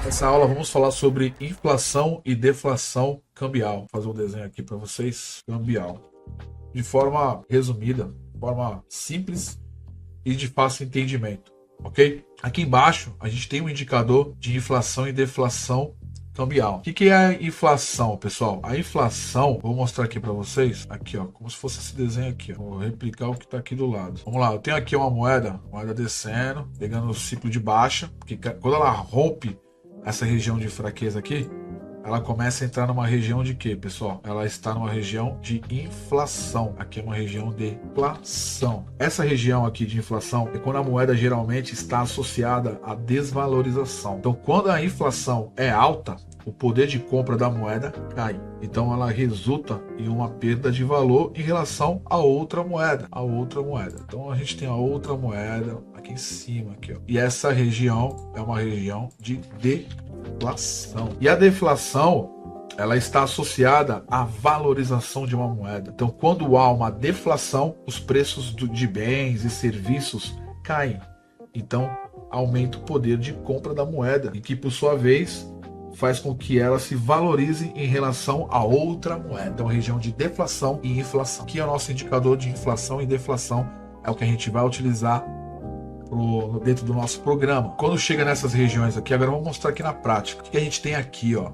Nessa aula vamos falar sobre inflação e deflação cambial. Vou fazer um desenho aqui para vocês, cambial, de forma resumida, de forma simples e de fácil entendimento, ok? Aqui embaixo a gente tem um indicador de inflação e deflação cambial. O que é a inflação, pessoal? A inflação, vou mostrar aqui para vocês, aqui ó, como se fosse esse desenho aqui, ó. Vou replicar o que está aqui do lado. Vamos lá, eu tenho aqui uma moeda descendo, pegando o ciclo de baixa, porque quando ela rompe essa região de fraqueza aqui, ela começa a entrar numa região de quê, pessoal? Ela está numa região de inflação. Aqui é uma região de inflação. Essa região aqui de inflação é quando a moeda geralmente está associada à desvalorização. Então, quando a inflação é alta, o poder de compra da moeda cai. Então, ela resulta em uma perda de valor em relação a outra moeda. Então, a gente tem a outra moeda aqui em cima, aqui, ó. E essa região é uma região de deflação. E a deflação, ela está associada à valorização de uma moeda. Então, quando há uma deflação, os preços de bens e serviços caem. Então, aumenta o poder de compra da moeda, e que, por sua vez, faz com que ela se valorize em relação a outra moeda. Então, região de deflação e inflação. Aqui é o nosso indicador de inflação e deflação, é o que a gente vai utilizar dentro do nosso programa. Quando chega nessas regiões aqui, agora eu vou mostrar aqui na prática. O que a gente tem aqui, ó?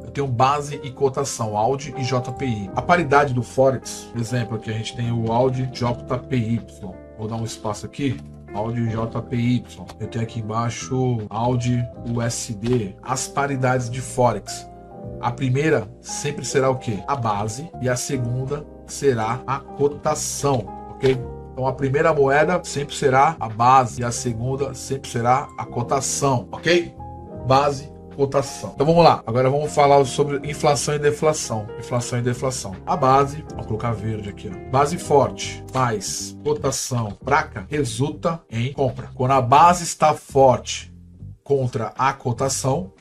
Eu tenho base e cotação, AUD e JPY. A paridade do Forex, exemplo, aqui a gente tem o AUD JPY. Vou dar um espaço aqui. AUD JPY. Eu tenho aqui embaixo AUD USD. As paridades de Forex. A primeira sempre será o quê? A base, e a segunda será a cotação, ok? Então a primeira moeda sempre será a base e a segunda sempre será a cotação, ok? Base, cotação. Então vamos lá. Agora vamos falar sobre inflação e deflação. Inflação e deflação. A base, vou colocar verde aqui, ó. Base forte mais cotação fraca resulta em compra. Quando a base está forte contra a cotação,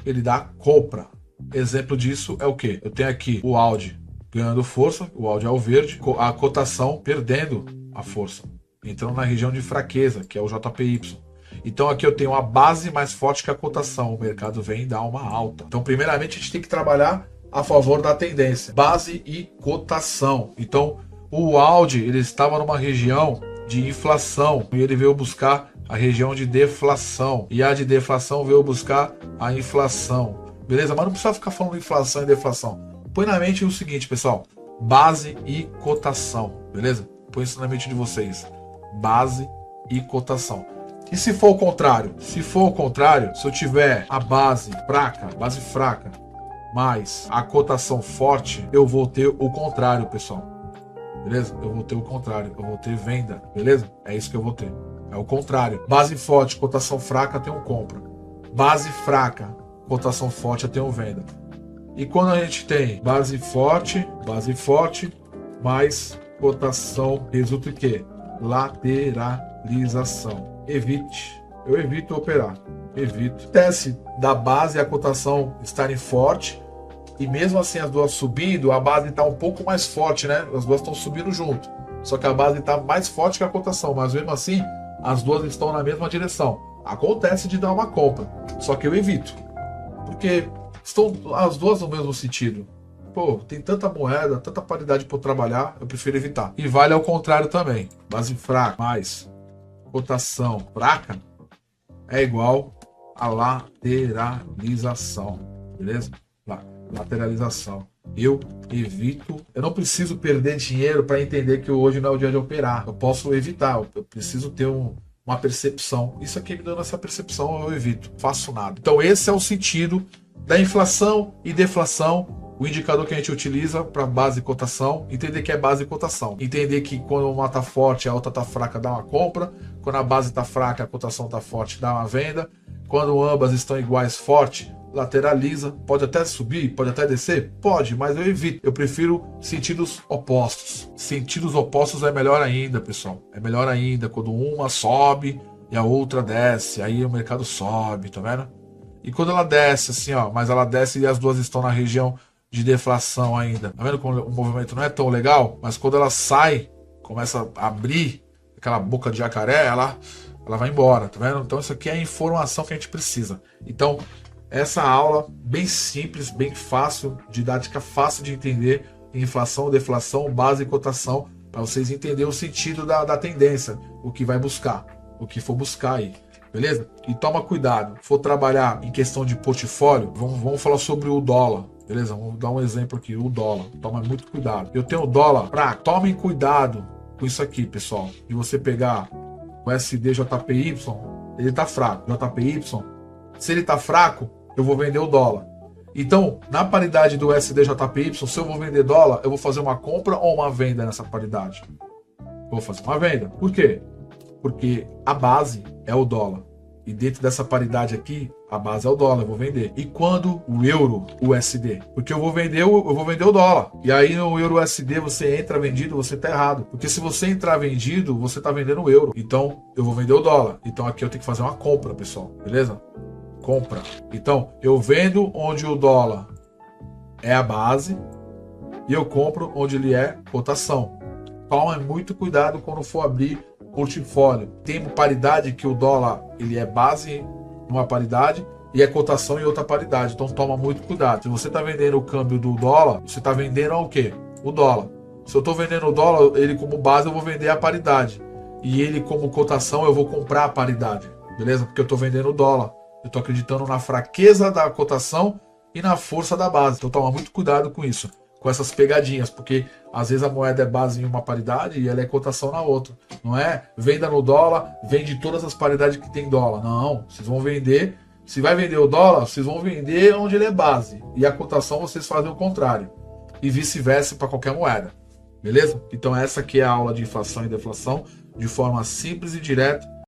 ele dá compra. Exemplo disso é o quê? Eu tenho aqui o AUD ganhando força, o AUD é o verde, a cotação perdendo a força, entrando na região de fraqueza, que é o JPY. Então aqui eu tenho a base mais forte que a cotação, o mercado vem dar uma alta. Então primeiramente a gente tem que trabalhar a favor da tendência, base e cotação. Então o AUD, ele estava numa região de inflação e ele veio buscar a região de deflação, e a de deflação veio buscar a inflação, beleza? Mas não precisa ficar falando inflação e deflação. Põe na mente o seguinte, pessoal, base e cotação, beleza? Põe isso na mente de vocês, base e cotação. E se for o contrário? Se for o contrário, se eu tiver a base fraca, mais a cotação forte, eu vou ter o contrário, pessoal. Beleza? Eu vou ter o contrário, eu vou ter venda, beleza? É isso que eu vou ter. É o contrário. Base forte, cotação fraca, eu tenho compra. Base fraca, cotação forte, eu tenho venda. E quando a gente tem base forte, mais cotação, resulta em quê? Lateralização. Eu evito operar. Acontece da base e a cotação estarem forte, e mesmo assim as duas subindo, a base está um pouco mais forte, né? As duas estão subindo junto. Só que a base está mais forte que a cotação, mas mesmo assim as duas estão na mesma direção. Acontece de dar uma compra, só que eu evito, porque estão as duas no mesmo sentido. Pô, tem tanta moeda, tanta paridade para trabalhar, eu prefiro evitar. E vale ao contrário também. Base fraca mais cotação fraca é igual a lateralização, beleza? Lateralização. Eu evito. Eu não preciso perder dinheiro para entender que hoje não é o dia de operar. Eu posso evitar. Eu preciso ter uma percepção. Isso aqui me dando essa percepção, eu evito. Faço nada. Então esse é o sentido da inflação e deflação. O indicador que a gente utiliza para base e cotação, entender que é base e cotação. Entender que quando uma está forte, a outra está fraca, dá uma compra. Quando a base está fraca, a cotação está forte, dá uma venda. Quando ambas estão iguais, forte, lateraliza. Pode até subir, pode até descer? Pode, mas eu evito. Eu prefiro sentidos opostos. Sentidos opostos é melhor ainda, pessoal. É melhor ainda quando uma sobe e a outra desce. Aí o mercado sobe, tá vendo? E quando ela desce assim, ó, mas ela desce e as duas estão na região de deflação ainda. Tá vendo como o movimento não é tão legal? Mas quando ela sai, começa a abrir aquela boca de jacaré, ela vai embora, tá vendo? Então isso aqui é a informação que a gente precisa. Então, essa aula bem simples, bem fácil, didática fácil de entender, inflação, deflação, base e cotação, para vocês entenderem o sentido da tendência, o que vai buscar, o que for buscar aí, beleza? E toma cuidado, for trabalhar em questão de portfólio, vamos falar sobre o dólar, beleza? Vamos dar um exemplo aqui, o dólar, toma muito cuidado. Eu tenho o dólar, tomem cuidado com isso aqui, pessoal, de você pegar o SDJPY, ele tá fraco, JPY, se ele tá fraco, eu vou vender o dólar. Então, na paridade do SDJPY, se eu vou vender dólar, eu vou fazer uma compra ou uma venda nessa paridade? Vou fazer uma venda. Por quê? Porque a base é o dólar. E dentro dessa paridade aqui, a base é o dólar, eu vou vender. E quando o euro USD? Porque eu vou vender o dólar. E aí no euro USD você entra vendido, você tá errado. Porque se você entrar vendido, você tá vendendo o euro. Então, eu vou vender o dólar. Então aqui eu tenho que fazer uma compra, pessoal. Beleza? Compra. Então, eu vendo onde o dólar é a base e eu compro onde ele é cotação. Toma muito cuidado quando for abrir portfólio. Tem paridade que o dólar ele é base numa paridade e é cotação em outra paridade. Então toma muito cuidado. Se você está vendendo o câmbio do dólar, você está vendendo o quê? O dólar. Se eu estou vendendo o dólar, ele como base eu vou vender a paridade. E ele como cotação eu vou comprar a paridade. Beleza? Porque eu estou vendendo o dólar. Eu estou acreditando na fraqueza da cotação e na força da base. Então toma muito cuidado com isso, com essas pegadinhas, porque às vezes a moeda é base em uma paridade e ela é cotação na outra. Não é venda no dólar, vende todas as paridades que tem dólar. Não, vocês vão vender, se vai vender o dólar, vocês vão vender onde ele é base. E a cotação vocês fazem o contrário. E vice-versa para qualquer moeda. Beleza? Então essa aqui é a aula de inflação e deflação, de forma simples e direta.